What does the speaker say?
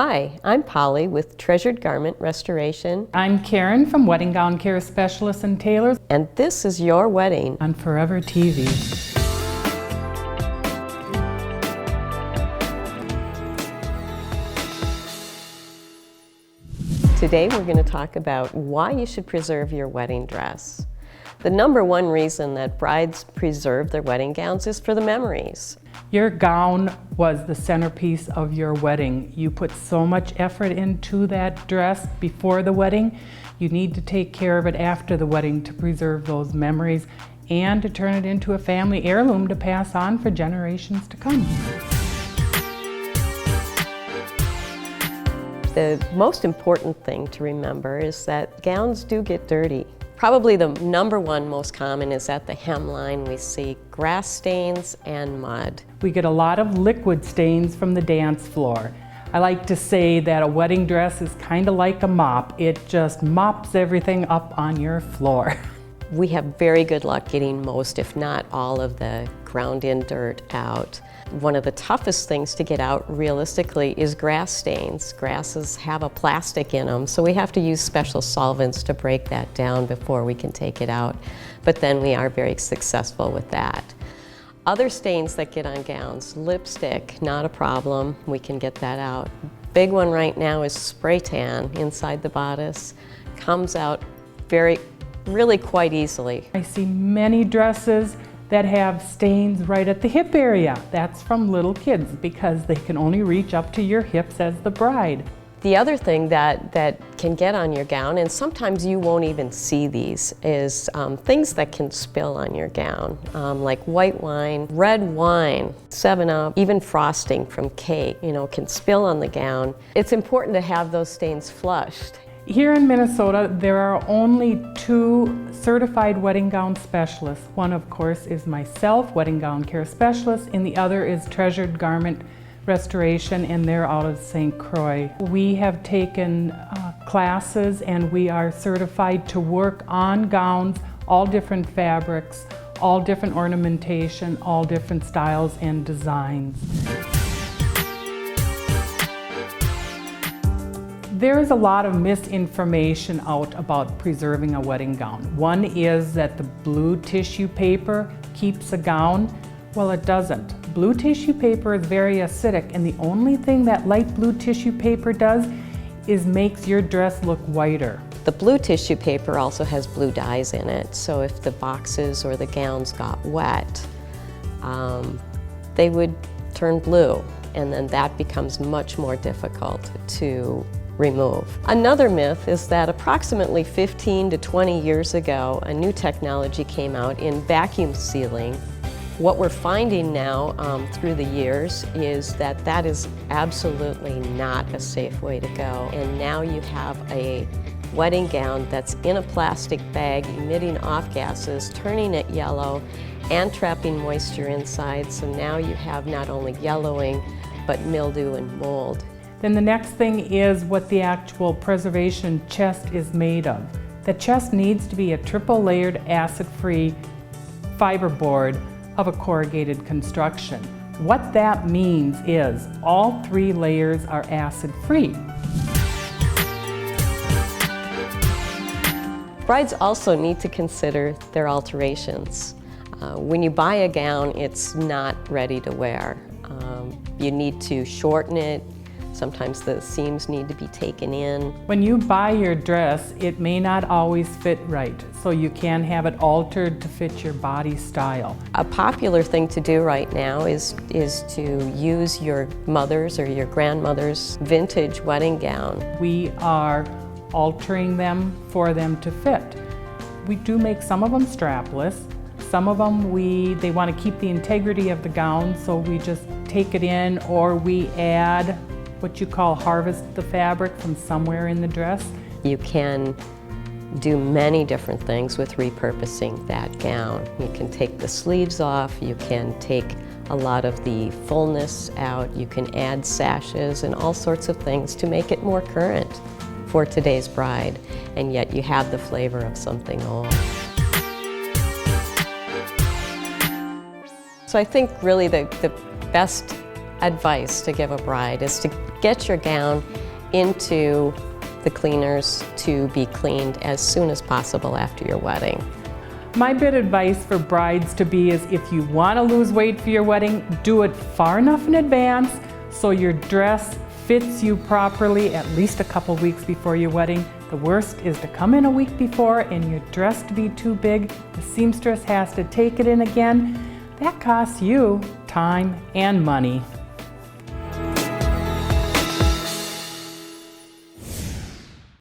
Hi, I'm Polly with Treasured Garment Restoration. I'm Karen from Wedding Gown Care Specialists and Tailors. And this is your wedding on Forever TV. Today we're going to talk about why you should preserve your wedding dress. The number one reason that brides preserve their wedding gowns is for the memories. Your gown was the centerpiece of your wedding. You put so much effort into that dress before the wedding. You need to take care of it after the wedding to preserve those memories and to turn it into a family heirloom to pass on for generations to come. The most important thing to remember is that gowns do get dirty. Probably the number one most common is at the hemline. We see grass stains and mud. We get a lot of liquid stains from the dance floor. I like to say that a wedding dress is kind of like a mop. It just mops everything up on your floor. We have very good luck getting most, if not all, of the ground-in dirt out. One of the toughest things to get out realistically is grass stains. Grasses have a plastic in them, so we have to use special solvents to break that down before we can take it out. But then we are very successful with that. Other stains that get on gowns, lipstick, not a problem. We can get that out. Big one right now is spray tan inside the bodice. Comes out really quite easily. I see many dresses that have stains right at the hip area. That's from little kids because they can only reach up to your hips as the bride. The other thing that can get on your gown, and sometimes you won't even see these, is things that can spill on your gown, like white wine, red wine, 7-Up, even frosting from cake, can spill on the gown. It's important to have those stains flushed. Here in Minnesota, there are only 2 certified wedding gown specialists. One, of course, is myself, Wedding Gown Care Specialist, and the other is Treasured Garment Restoration, and they're out of St. Croix. We have taken classes and we are certified to work on gowns, all different fabrics, all different ornamentation, all different styles and designs. There is a lot of misinformation out about preserving a wedding gown. One is that the blue tissue paper keeps a gown. Well, it doesn't. Blue tissue paper is very acidic, and the only thing that light blue tissue paper does is makes your dress look whiter. The blue tissue paper also has blue dyes in it, so if the boxes or the gowns got wet, they would turn blue, and then that becomes much more difficult to remove. Another myth is that approximately 15 to 20 years ago, a new technology came out in vacuum sealing. What we're finding now through the years is that that is absolutely not a safe way to go. And now you have a wedding gown that's in a plastic bag, emitting off gases, turning it yellow, and trapping moisture inside. So now you have not only yellowing, but mildew and mold. Then the next thing is what the actual preservation chest is made of. The chest needs to be a triple layered acid-free fiberboard of a corrugated construction. What that means is all 3 layers are acid-free. Brides also need to consider their alterations. When you buy a gown, it's not ready to wear. You need to shorten it. Sometimes the seams need to be taken in. When you buy your dress, it may not always fit right, so you can have it altered to fit your body style. A popular thing to do right now is to use your mother's or your grandmother's vintage wedding gown. We are altering them for them to fit. We do make some of them strapless. Some of them they want to keep the integrity of the gown, so we just take it in, or we add what you call harvest the fabric from somewhere in the dress. You can do many different things with repurposing that gown. You can take the sleeves off, you can take a lot of the fullness out, you can add sashes and all sorts of things to make it more current for today's bride, and yet you have the flavor of something old. So I think really the best advice to give a bride is to get your gown into the cleaners to be cleaned as soon as possible after your wedding. My bit of advice for brides-to-be is if you want to lose weight for your wedding, do it far enough in advance so your dress fits you properly at least a couple weeks before your wedding. The worst is to come in a week before and your dress to be too big. The seamstress has to take it in again. That costs you time and money.